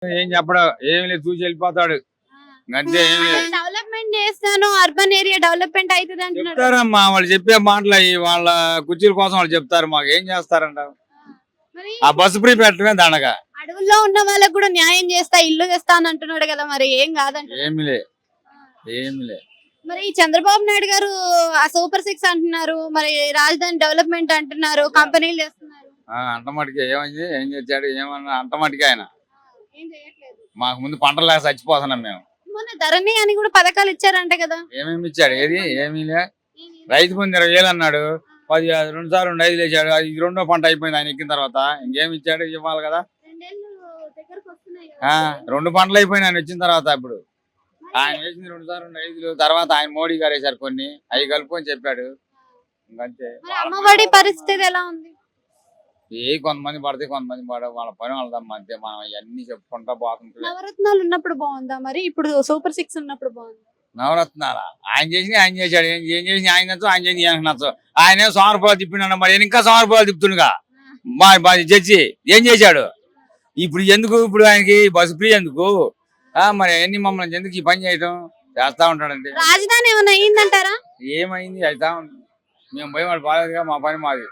ఏం చెప్పడం ఏమి లేదు, చూసి వెళ్ళిపోతాడు. అంతే, ఏం లేదు. డెవలప్మెంట్ చేస్తాను, అర్బన్ ఏరియా డెవలప్మెంట్ అవుతుంది అంటున్నాడు. చెప్తారమ్మా, వాళ్ళు చెప్పే మాటలు అవి వాళ్ళ కుర్చీల కోసం వాళ్ళు చెప్తారు. మాకు ఏం చేస్తారంట? మరి ఆ బస్సు ఫ్రీ పెట్టడమే దండగా. అడవుల్లో ఉన్న వాళ్ళకి కూడా న్యాయం చేస్తా, ఇల్లు తెస్తా అని అంటున్నాడు కదా, మరి ఏం కాదంట. ఏమి లే. మరి ఈ చంద్రబాబు నాయుడు గారు ఆ సూపర్ 6 అంటున్నారు, మరి రాజధాని డెవలప్మెంట్ అంటున్నారు, కంపెనీలు చేస్తున్నారు. అంటమటికి ఏమైంది, ఏం చేశాడు, ఏమన్నా అంటమటికి ఆయన ఏం చేయట్లేదు. మాకు ముందు పంటలు లేక చచ్చిపోతున్నాం మేము. మొన్న ధరణి అని కూడా పథకాలు ఇచ్చారంట కదా. ఏమేమి ఇచ్చాడు? ఏమీ లే. రైతు బంధు 20,000 అన్నాడు, 2 సార్లు 5 వేసాడు. అది రెండో పంట అయిపోయింది ఆయన ఎక్కిన తర్వాత. ఇంకేమి ఇచ్చాడు? ఇవ్వాలి కదా. రెండేళ్ళు దగ్గరకు వస్తున్నాయి కదా. 2 పంటలు అయిపోయినాయి ఆయన వచ్చిన తర్వాత. ఇప్పుడు ఆయన వేసింది 2 సార్లు 5 తర్వాత ఆయన మోడీ గారు వేశారు కొన్ని, అవి కలుపుకొని చెప్పాడు. ఇంకంతే. మరి అమ్మఒడి పరిస్థితి ఎలా ఉంది? కొంతమంది పడితే కొంతమంది పడవు, వాళ్ళ పని వాళ్ళదమ్మా. అంతే, మనం ఇవన్నీ చెప్పుకుంటా పోతుంటే. నవరత్నాలు ఉన్నప్పుడు బాగుందా, మరి ఇప్పుడు సూపర్ 6 ఉన్నప్పుడు బాగుంది? నవరత్నాలా? ఆయన చేసి ఆయన చేశాడు. ఏం చేసి ఆయన నచ్చు, ఆయన చేసి ఆయన నచ్చు. ఆయనే సోమరపాలు తిప్పినాడు, మరి ఇంకా సోమరపాలు తిప్పుతుండగా చచ్చి ఏం చేశాడు? ఇప్పుడు ఎందుకు, ఇప్పుడు ఆయనకి బస్సు ఫ్రీ ఎందుకు? మరి అన్ని మమ్మల్ని ఎందుకు ఈ పని చేయటం చేస్తా ఉంటాడంటే. రాజధాని ఏమైనా అయ్యిందంటారా? ఏమైంది? అవుతా ఉంటుంది. మేము పోయి వాడు బాగాలేదుగా, మా పని మాది.